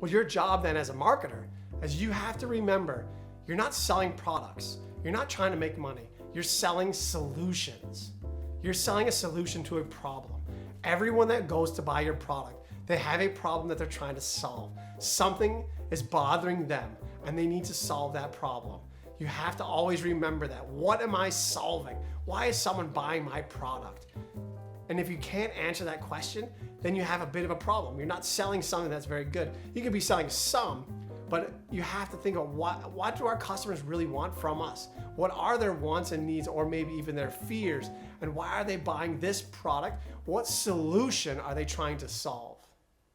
Well, your job then as a marketer is you have to remember you're not selling products. You're not trying to make money. You're selling solutions. You're selling a solution to a problem. Everyone that goes to buy your product, they have a problem that they're trying to solve. Something is bothering them and they need to solve that problem. You have to always remember that. What am I solving? Why is someone buying my product? And if you can't answer that question, then you have a bit of a problem. You're not selling something that's very good. You could be selling some, but you have to think of what do our customers really want from us? What are their wants and needs, or maybe even their fears? And why are they buying this product? What solution are they trying to solve?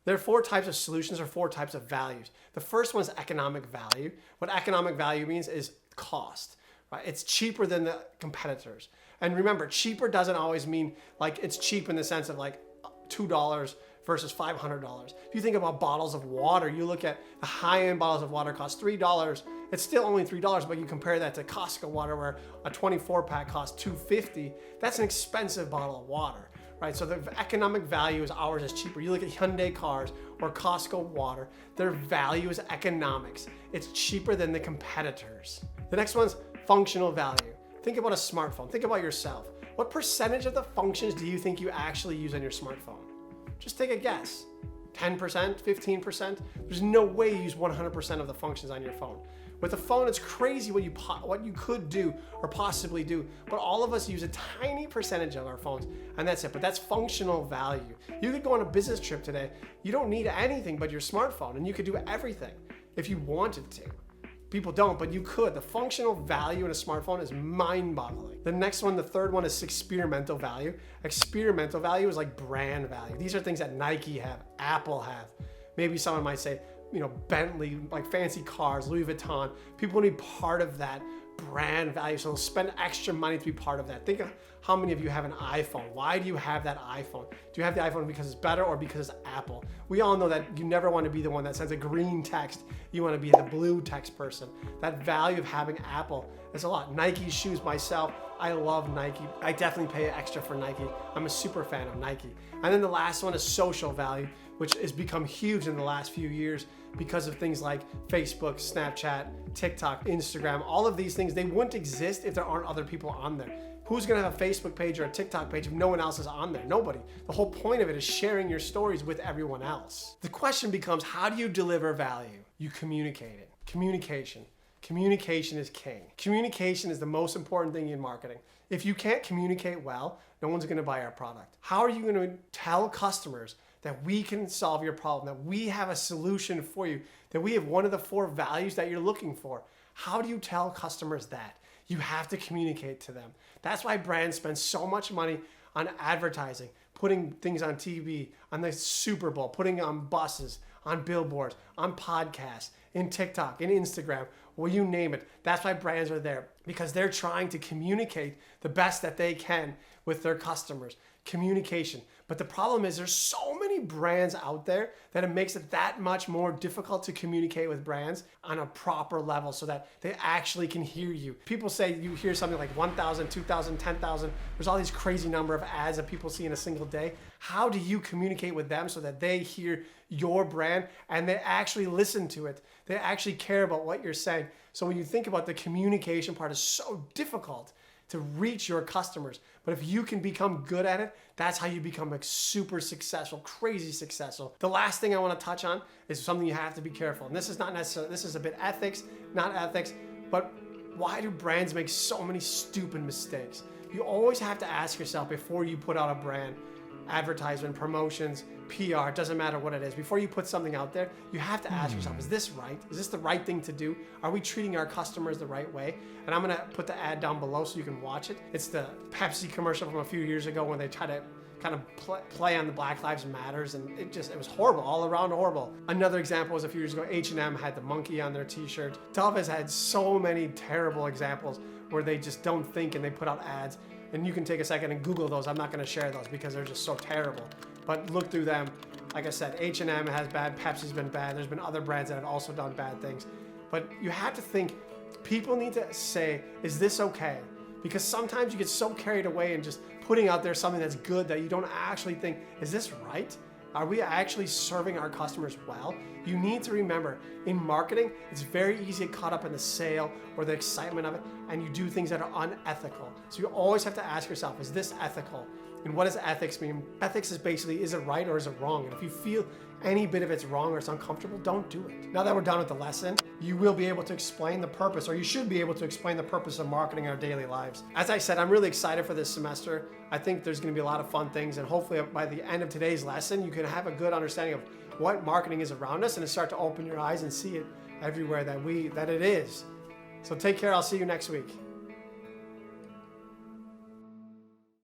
There are 4 types of solutions or 4 types of values. The first one is economic value. What economic value means is cost, right? It's cheaper than the competitors. And remember, cheaper doesn't always mean like it's cheap in the sense of like $2 versus $500. If you think about bottles of water, you look at the high-end bottles of water cost $3. It's still only $3, but you compare that to Costco water where a 24-pack costs $2.50. That's an expensive bottle of water, right? So the economic value is ours is cheaper. You look at Hyundai cars or Costco water, their value is economics. It's cheaper than the competitors. The next one's functional value. Think about a smartphone. Think about yourself. What percentage of the functions do you think you actually use on your smartphone? Just take a guess. 10%, 15%? There's no way you use 100% of the functions on your phone. With a phone, it's crazy what you could do or possibly do, but all of us use a tiny percentage of our phones, and that's it. But that's functional value. You could go on a business trip today. You don't need anything but your smartphone, and you could do everything if you wanted to. People don't, but you could. The functional value in a smartphone is mind-boggling. The next one, the third one, is experimental value. Experimental value is like brand value. These are things that Nike have, Apple have. Maybe someone might say, Bentley, like fancy cars, Louis Vuitton. People need part of that brand value, so they'll spend extra money to be part of that. Think of how many of you have an iPhone. Why do you have that iPhone? Do you have the iPhone because it's better or because it's Apple? We all know that you never want to be the one that sends a green text. You want to be the blue text person. That value of having Apple is a lot. Nike shoes myself, I love Nike. I definitely pay extra for Nike. I'm a super fan of Nike. And then the last one is social value, which has become huge in the last few years because of things like Facebook, Snapchat, TikTok, Instagram. All of these things, they wouldn't exist if there aren't other people on there. Who's gonna have a Facebook page or a TikTok page if no one else is on there? Nobody. The whole point of it is sharing your stories with everyone else. The question becomes, how do you deliver value? You communicate it. Communication. Communication is king. Communication is the most important thing in marketing. If you can't communicate well, no one's gonna buy our product. How are you gonna tell customers that we can solve your problem, that we have a solution for you, that we have one of the 4 values that you're looking for? How do you tell customers that? You have to communicate to them. That's why brands spend so much money on advertising, putting things on TV, on the Super Bowl, putting on buses, on billboards, on podcasts, in TikTok, in Instagram, well, you name it. That's why brands are there, because they're trying to communicate the best that they can with their customers. Communication. But the problem is there's so many brands out there that it makes it that much more difficult to communicate with brands on a proper level so that they actually can hear you. People say you hear something like 1,000, 2,000, 10,000. There's all these crazy number of ads that people see in a single day. How do you communicate with them so that they hear your brand and they actually listen to it? They actually care about what you're saying. So when you think about the communication part, is so difficult to reach your customers. But if you can become good at it, that's how you become like super successful, crazy successful. The last thing I want to touch on is something you have to be careful. And this is not necessarily, this is a bit ethics, not ethics, but why do brands make so many stupid mistakes? You always have to ask yourself before you put out a brand, advertisement, promotions, PR, it doesn't matter what it is. Before you put something out there, you have to ask yourself, is this right? Is this the right thing to do? Are we treating our customers the right way? And I'm gonna put the ad down below so you can watch it. It's the Pepsi commercial from a few years ago when they try to kind of play on the Black Lives Matters, and it was horrible, all around horrible. Another example was a few years ago, H&M had the monkey on their t-shirt. Dove has had so many terrible examples where they just don't think and they put out ads. And you can take a second and Google those. I'm not gonna share those because they're just so terrible. But look through them. Like I said, H&M has bad, Pepsi's been bad. There's been other brands that have also done bad things. But you have to think, people need to say, is this okay? Because sometimes you get so carried away and just putting out there something that's good that you don't actually think, is this right? Are we actually serving our customers well? You need to remember, in marketing, it's very easy to get caught up in the sale or the excitement of it, and you do things that are unethical. So you always have to ask yourself, is this ethical? And what does ethics mean? Ethics is basically, is it right or is it wrong? And if you feel any bit of it's wrong or it's uncomfortable, don't do it. Now that we're done with the lesson, you will be able to explain the purpose, or you should be able to explain the purpose of marketing in our daily lives. As I said, I'm really excited for this semester. I think there's going to be a lot of fun things, and hopefully by the end of today's lesson, you can have a good understanding of what marketing is around us and start to open your eyes and see it everywhere that it is. So take care. I'll see you next week.